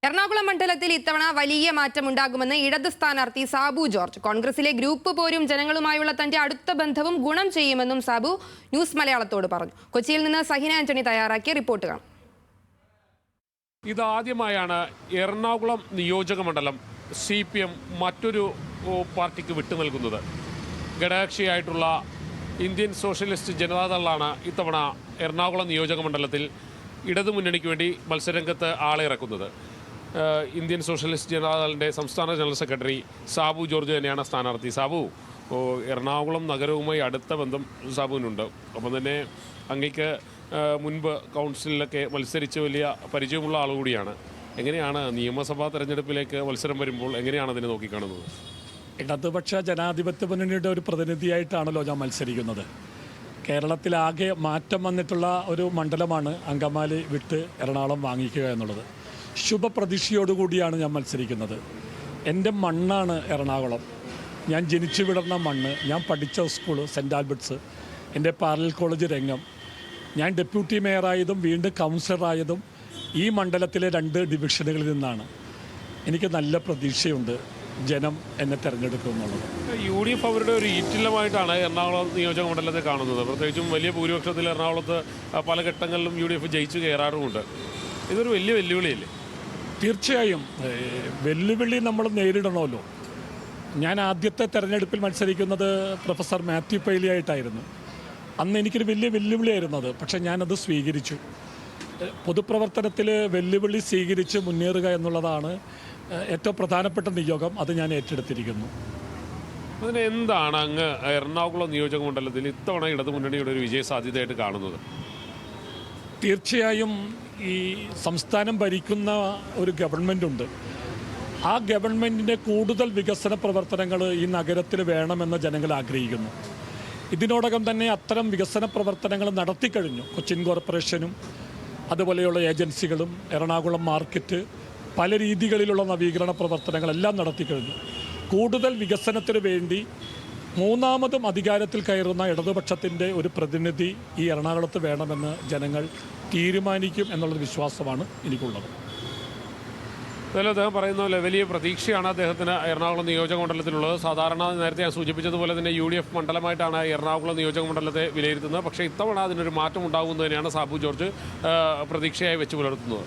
എറണാകുളം മണ്ഡലത്തിൽ ഇത്തവണ വലിയ മാറ്റമുണ്ടാകുമെന്ന് ഇടത് സ്ഥാനാർത്ഥി സാബു ജോർജ്. കോൺഗ്രസിലെ ഗ്രൂപ്പ് പോരും ജനങ്ങളുമായുള്ള തന്റെ അടുത്ത ബന്ധവും ഗുണം ചെയ്യുമെന്നും സാബു ന്യൂസ് മലയാളത്തോട് പറഞ്ഞു. കൊച്ചിയിൽ നിന്ന് സഹിന ആന്റണി തയ്യാറാക്കിയ റിപ്പോർട്ട് കാണാം. ഇതാദ്യമായാണ് എറണാകുളം നിയോജക മണ്ഡലം CPM മറ്റൊരു പാർട്ടിക്ക് വിട്ടു നൽകുന്നത്. ഘടകകക്ഷിയായിട്ടുള്ള ഇന്ത്യൻ സോഷ്യലിസ്റ്റ് ജനതാദളാണ് ഇത്തവണ എറണാകുളം നിയോജക മണ്ഡലത്തിൽ ഇടതുമുന്നണിക്ക് വേണ്ടി മത്സരരംഗത്ത് ആളെയിറക്കുന്നത്. ഇന്ത്യൻ സോഷ്യലിസ്റ്റ് ജനതാദളിൻ്റെ സംസ്ഥാന ജനറൽ സെക്രട്ടറി സാബു ജോർജ് തന്നെയാണ് സ്ഥാനാർത്ഥി. സാബു, എറണാകുളം നഗരവുമായി അടുത്ത ബന്ധം സാബുവിനുണ്ട്. അപ്പം തന്നെ അങ്ങേക്ക് മുൻപ് കൗൺസിലിലൊക്കെ മത്സരിച്ച് വലിയ പരിചയമുള്ള ആളുകൂടിയാണ്. എങ്ങനെയാണ് നിയമസഭാ തെരഞ്ഞെടുപ്പിലേക്ക് മത്സരം വരുമ്പോൾ എങ്ങനെയാണ് അതിനെ നോക്കിക്കാണുന്നത്? ഇടതുപക്ഷ ജനാധിപത്യ മുന്നണിയുടെ ഒരു പ്രതിനിധിയായിട്ടാണല്ലോ ഞാൻ മത്സരിക്കുന്നത്. കേരളത്തിലാകെ മാറ്റം വന്നിട്ടുള്ള ഒരു മണ്ഡലമാണ് അങ്കമാലി വിട്ട് എറണാകുളം വാങ്ങിക്കുക എന്നുള്ളത്. ശുഭപ്രതീക്ഷയോടുകൂടിയാണ് ഞാൻ മത്സരിക്കുന്നത്. എൻ്റെ മണ്ണാണ് എറണാകുളം. ഞാൻ ജനിച്ചു വിടർന്ന മണ്ണ്, ഞാൻ പഠിച്ച സ്കൂൾ സെൻറ്റ് ആൽബർട്ട്സ്, എൻ്റെ പാരലൽ കോളേജ് രംഗം. ഞാൻ ഡെപ്യൂട്ടി മേയറായതും വീണ്ടും കൗൺസിലറായതും ഈ മണ്ഡലത്തിലെ 2 ഡിവിഷനുകളിൽ നിന്നാണ്. എനിക്ക് നല്ല പ്രതീക്ഷയുണ്ട് ജനം എന്നെ തിരഞ്ഞെടുക്കുമെന്നുള്ളത്. UDF അവരുടെ ഒരു ഈറ്റില്ലമായിട്ടാണ് എറണാകുളം നിയോജക മണ്ഡലത്തെ കാണുന്നത്. പ്രത്യേകിച്ചും വലിയ ഭൂരിപക്ഷത്തിൽ എറണാകുളത്ത് പല ഘട്ടങ്ങളിലും UDF ജയിച്ചു കയറാറുമുണ്ട്. ഇതൊരു വലിയ വെല്ലുവിളിയല്ലേ? തീർച്ചയായും വെല്ലുവിളി നമ്മൾ നേരിടണമല്ലോ. ഞാൻ ആദ്യത്തെ തെരഞ്ഞെടുപ്പിൽ മത്സരിക്കുന്നത് പ്രൊഫസർ മാത്യു പൈലിയായിട്ടായിരുന്നു. അന്ന് എനിക്കൊരു വലിയ വെല്ലുവിളിയായിരുന്നു അത്. പക്ഷേ ഞാനത് സ്വീകരിച്ചു. പൊതുപ്രവർത്തനത്തിൽ വെല്ലുവിളി സ്വീകരിച്ച് മുന്നേറുക എന്നുള്ളതാണ് ഏറ്റവും പ്രധാനപ്പെട്ട നിയോഗം. അത് ഞാൻ ഏറ്റെടുത്തിരിക്കുന്നു. അതിന് എന്താണ് അങ്ങ് എറണാകുളം നിയോജക മണ്ഡലത്തിൽ ഇത്തവണ ഇടതുമുന്നണിയുടെ ഒരു വിജയ സാധ്യതയായിട്ട് കാണുന്നത്? തീർച്ചയായും ഈ സംസ്ഥാനം ഭരിക്കുന്ന ഒരു ഗവൺമെൻറ്റുണ്ട്. ആ ഗവൺമെൻറ്റിൻ്റെ കൂടുതൽ വികസന പ്രവർത്തനങ്ങൾ ഈ നഗരത്തിൽ വേണമെന്ന് ജനങ്ങൾ ആഗ്രഹിക്കുന്നു. ഇതിനോടകം തന്നെ അത്തരം വികസന പ്രവർത്തനങ്ങൾ നടത്തിക്കഴിഞ്ഞു. കൊച്ചിൻ കോർപ്പറേഷനും അതുപോലെയുള്ള ഏജൻസികളും എറണാകുളം മാർക്കറ്റ്, പല രീതികളിലുള്ള നവീകരണ പ്രവർത്തനങ്ങളെല്ലാം നടത്തിക്കഴിഞ്ഞു. കൂടുതൽ വികസനത്തിന് വേണ്ടി മൂന്നാമതും അധികാരത്തിൽ കയറുന്ന ഇടതുപക്ഷത്തിൻ്റെ ഒരു പ്രതിനിധി ഈ എറണാകുളത്ത് വേണമെന്ന് ജനങ്ങൾ തീരുമാനിക്കും എന്നുള്ളൊരു വിശ്വാസമാണ് എനിക്കുള്ളത്. അതുപോലെ അദ്ദേഹം പറയുന്ന പോലെ വലിയ പ്രതീക്ഷയാണ് അദ്ദേഹത്തിന് എറണാകുളം നിയോജക മണ്ഡലത്തിലുള്ളത്. സാധാരണ നേരത്തെ ഞാൻ സൂചിപ്പിച്ചതുപോലെ തന്നെ UDF മണ്ഡലമായിട്ടാണ് എറണാകുളം നിയോജക മണ്ഡലത്തെ വിലയിരുത്തുന്നത്. പക്ഷേ ഇത്തവണ അതിനൊരു മാറ്റം ഉണ്ടാകുമെന്ന് തന്നെയാണ് സാബു ജോർജ് പ്രതീക്ഷയായി വെച്ച് പുലർത്തുന്നത്.